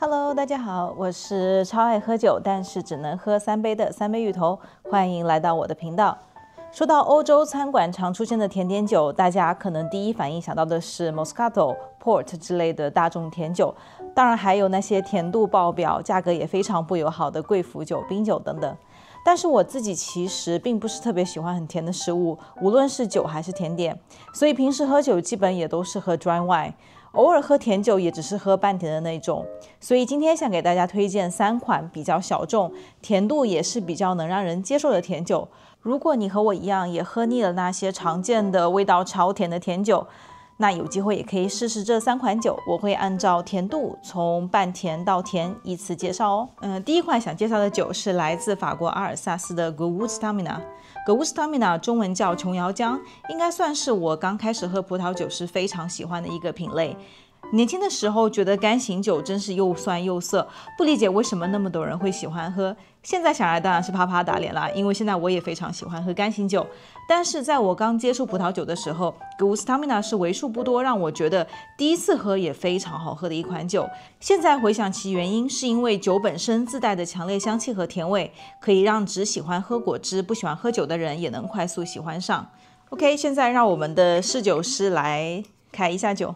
Hello， 大家好，我是超愛喝酒，但是只能喝3杯的3杯芋頭，歡迎來到我的頻道。說到歐洲餐館常出現的甜點酒，大家可能第一反應想到的是 Moscato、Port 之類的大眾甜酒，當然還有那些甜度爆表、價格也非常不友好的貴腐酒、冰酒等等。但是我自己其實並不是特別喜歡很甜的食物，無論是酒還是甜點，所以平時喝酒基本也都是喝 dry wine。偶爾喝甜酒也只是喝半甜的那種，所以今天想給大家推薦3款比較小眾、甜度也是比較能讓人接受的甜酒。如果你和我一樣也喝膩了那些常見的味道超甜的甜酒，那有機會也可以試試這3款酒，我會按照甜度從半甜到甜依次介紹哦。第一款想介紹的酒是來自法國阿爾薩斯的 Gewürztraminer。Gewürztraminer 中文叫瓊瑤漿，應該算是我剛開始喝葡萄酒時非常喜歡的一個品類。年輕的時候覺得乾型酒真是又酸又澀，不理解為什麼那麼多人會喜歡喝。現在想來當然是啪啪打臉啦，因為現在我也非常喜歡喝乾型酒。但是在我剛接觸葡萄酒的時候， Gewürztraminer 是為數不多讓我覺得第一次喝也非常好喝的一款酒。現在回想其原因，是因為酒本身自帶的強烈香氣和甜味，可以讓只喜歡喝果汁不喜歡喝酒的人也能快速喜歡上。OK， 現在讓我們的侍酒師來開一下酒。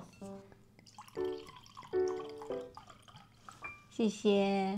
謝謝。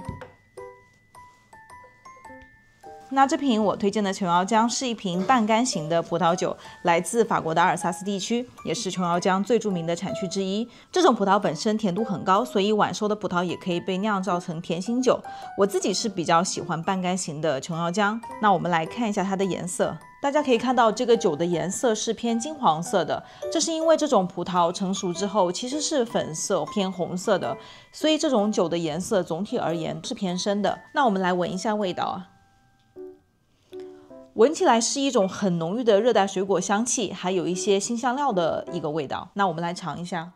那這瓶我推薦的瓊瑤漿是一瓶半乾型的葡萄酒，來自法國的阿爾薩斯地區，也是瓊瑤漿最著名的產區之一。這種葡萄本身甜度很高，所以晚熟的葡萄也可以被釀造成甜型酒。我自己是比較喜歡半乾型的瓊瑤漿。那我們來看一下它的顏色。大家可以看到這個酒的顏色是偏金黃色的，這是因為這種葡萄成熟之後其實是粉色偏紅色的，所以這種酒的顏色總體而言是偏深的。那我們來聞一下味道啊，聞起來是一種很濃郁的熱帶水果香氣，還有一些辛香料的一個味道。那我們來嘗一下，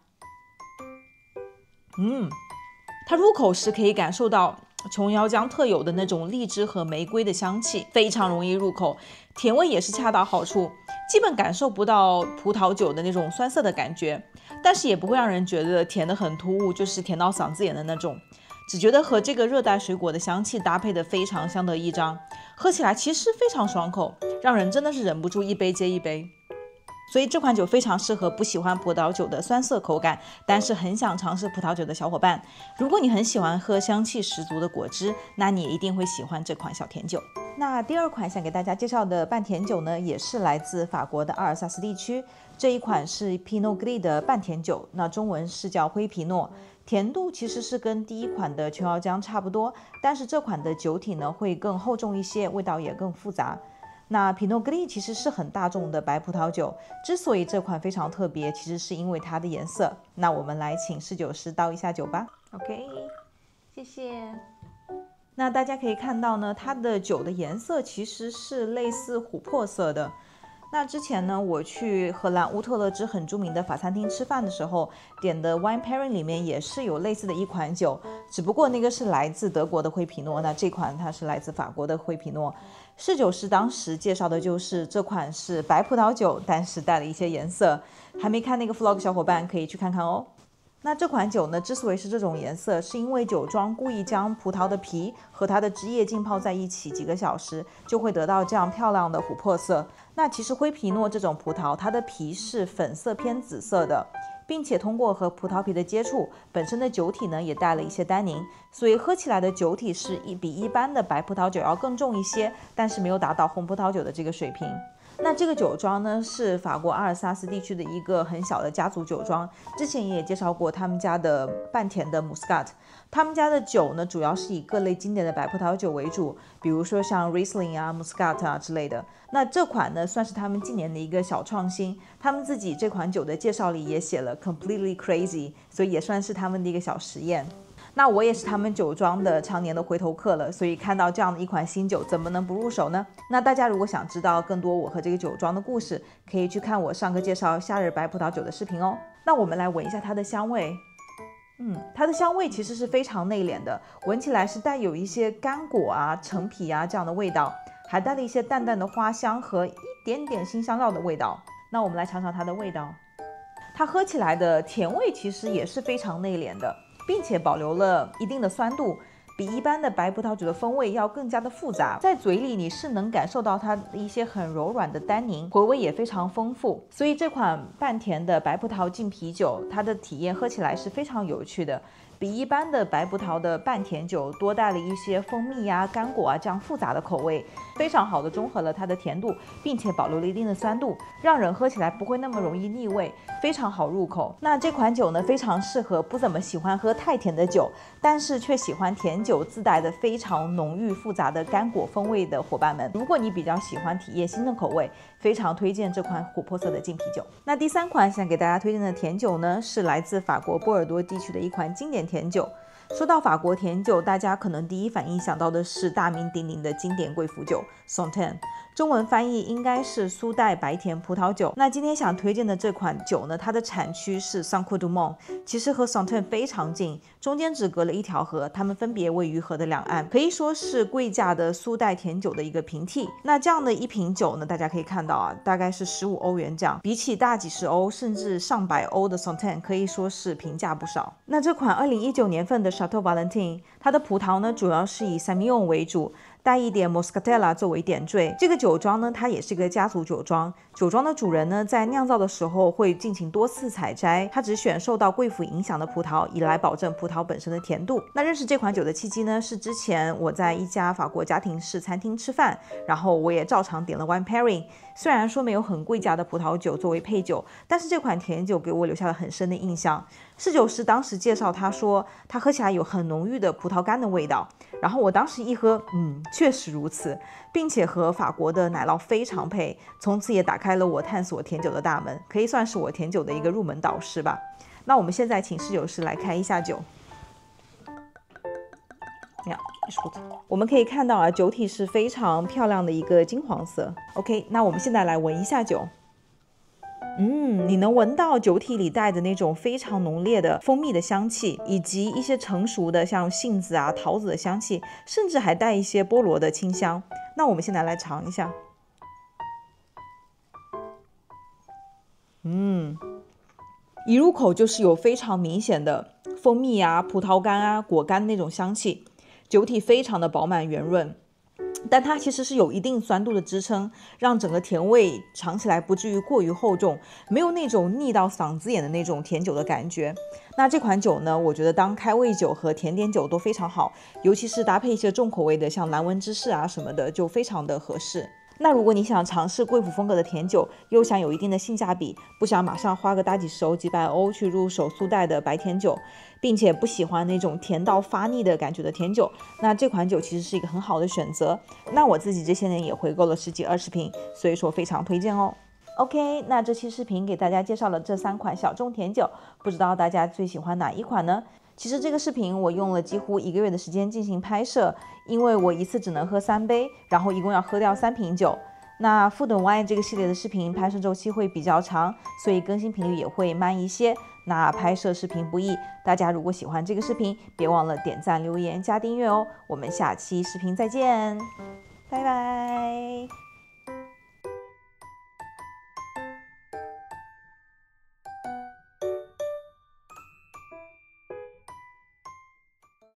它入口時可以感受到瓊瑤漿特有的那種荔枝和玫瑰的香氣，非常容易入口，甜味也是恰到好處，基本感受不到葡萄酒的那種酸澀的感覺，但是也不會讓人覺得甜得很突兀，就是甜到嗓子眼的那種，只覺得和這個熱帶水果的香氣搭配得非常相得益彰，喝起來其實非常爽口，讓人真的是忍不住一杯接一杯。所以這款酒非常適合不喜歡葡萄酒的酸澀口感，但是很想嘗試葡萄酒的小夥伴。如果你很喜歡喝香氣十足的果汁，那你也一定會喜歡這款小甜酒。那第二款想給大家介紹的半甜酒呢，也是來自法國的阿爾薩斯地區。這一款是 Pinot Gris 的半甜酒，那中文是叫灰皮諾。甜度其實是跟第一款的瓊瑤漿差不多，但是這款的酒體呢會更厚重一些，味道也更複雜。那 Pinot Gris 其實是很大眾的白葡萄酒，之所以這款非常特別，其實是因為它的顏色。那我們來請侍酒師倒一下酒吧。OK， 謝謝。那大家可以看到呢，它的酒的顏色其實是類似琥珀色的。那之前呢，我去荷蘭烏特勒支很著名的法餐廳吃飯的時候，點的 wine pairing 裡面也是有類似的一款酒，只不過那個是來自德國的灰皮諾，那這款它是來自法國的灰皮諾。侍酒師當時介紹的就是這款是白葡萄酒，但是帶了一些顏色。還沒看那個 vlog 小夥伴可以去看看哦。那這款酒呢，之所以是這種顏色，是因為酒莊故意將葡萄的皮和它的汁液浸泡在一起幾個小時，就會得到這樣漂亮的琥珀色。那其實灰皮諾這種葡萄，它的皮是粉色偏紫色的，並且通過和葡萄皮的接觸，本身的酒體呢也帶了一些單寧，所以喝起來的酒體是比一般的白葡萄酒要更重一些，但是沒有達到紅葡萄酒的這個水平。那這個酒莊呢，是法國阿爾薩斯地區的一個很小的家族酒莊，之前也介紹過他們家的半甜的 Muscat。他們家的酒呢，主要是以各類經典的白葡萄酒為主，比如說像 Riesling 啊、Muscat 啊之類的。那這款呢，算是他們今年的一個小創新。他們自己這款酒的介紹裡也寫了 Completely Crazy， 所以也算是他們的一個小實驗。那我也是他們酒莊的常年的回頭客了，所以看到這樣的一款新酒，怎麼能不入手呢？那大家如果想知道更多我和這個酒莊的故事，可以去看我上個介紹夏日白葡萄酒的視頻哦。那我們來聞一下它的香味。它的香味其實是非常內斂的，聞起來是帶有一些乾果啊、陳皮啊這樣的味道，還帶了一些淡淡的花香和一點點辛香料的味道。那我們來嘗嘗它的味道。它喝起來的甜味其實也是非常內斂的，並且保留了一定的酸度，比一般的白葡萄酒的風味要更加的複雜，在嘴裡你是能感受到它的一些很柔軟的單寧，回味也非常豐富。所以這款半甜的白葡萄浸啤酒，它的體驗喝起來是非常有趣的。比一般的白葡萄的半甜酒多帶了一些蜂蜜啊、乾果啊這樣複雜的口味，非常好的中和了它的甜度，並且保留了一定的酸度，讓人喝起來不會那麼容易膩味，非常好入口。那這款酒呢，非常適合不怎麼喜歡喝太甜的酒，但是卻喜歡甜酒自帶的非常濃郁複雜的乾果風味的夥伴們。如果你比較喜歡體驗新的口味，非常推薦這款琥珀色的浸啤酒。那第3款想給大家推薦的甜酒呢，是來自法國波爾多地區的一款經典甜酒。說到法國甜酒，大家可能第一反應想到的是大名鼎鼎的經典貴腐酒 Sauternes， 中文翻譯應該是蘇代白甜葡萄酒。那今天想推薦的這款酒呢，它的產區是 Saint-Côme-du-Mont， 其實和 Sauternes 非常近，中間只隔了一條河，它們分別位於河的兩岸，可以說是貴價的蘇代甜酒的一個平替。那這樣的一瓶酒呢，大家可以看到啊，大概是15歐元這樣，比起大幾十歐甚至上百歐的 Sauternes 可以說是平價不少。那這款2019年份的Château Valentin， 它的葡萄呢主要是以 Semillon 為主，帶一點 Moscatella 作為點綴。這個酒莊呢，它也是一個家族酒莊。酒莊的主人呢，在釀造的時候會進行多次採摘，他只選受到貴腐影響的葡萄，以來保證葡萄本身的甜度。那認識這款酒的契機呢，是之前我在一家法國家庭式餐廳吃飯，然後我也照常點了 wine pairing。雖然說沒有很貴價的葡萄酒作為配酒，但是這款甜酒給我留下了很深的印象。侍酒師當時介紹他說，他喝起來有很濃郁的葡萄乾的味道。然後我當時一喝，確實如此，並且和法國的奶酪非常配，從此也打開了我探索甜酒的大門，可以算是我甜酒的一個入門導師吧。那我們現在請侍酒師來開一下酒。我們可以看到啊，酒體是非常漂亮的一個金黃色。OK， 那我們現在來聞一下酒。你能聞到酒體裡帶的那種非常濃烈的蜂蜜的香氣，以及一些成熟的像杏子啊、桃子的香氣，甚至還帶一些菠蘿的清香。那我們現在來嘗一下。一入口就是有非常明顯的蜂蜜啊、葡萄乾啊、果乾那種香氣，酒體非常的飽滿圓潤。但它其實是有一定酸度的支撐，讓整個甜味嘗起來不至於過於厚重，沒有那種膩到嗓子眼的那種甜酒的感覺。那這款酒呢，我覺得當開胃酒和甜點酒都非常好，尤其是搭配一些重口味的，像蓝紋芝士啊什麼的，就非常的合適。那如果你想嘗試貴腐風格的甜酒，又想有一定的性價比，不想馬上花個大幾十歐、幾百歐去入手蘇代的白甜酒，並且不喜歡那種甜到發膩的感覺的甜酒，那這款酒其實是一個很好的選擇。那我自己這些年也回購了10幾20瓶，所以說非常推薦哦。OK， 那這期視頻給大家介紹了這3款小眾甜酒，不知道大家最喜歡哪一款呢？其實這個視頻我用了幾乎1個月的時間進行拍攝，因為我一次只能喝3杯，然後一共要喝掉3瓶酒。那 Food and Wine 這個系列的視頻拍攝週期會比較長，所以更新頻率也會慢一些。那拍攝視頻不易，大家如果喜歡這個視頻，別忘了點讚、留言、加訂閱哦。我們下期視頻再見，拜拜。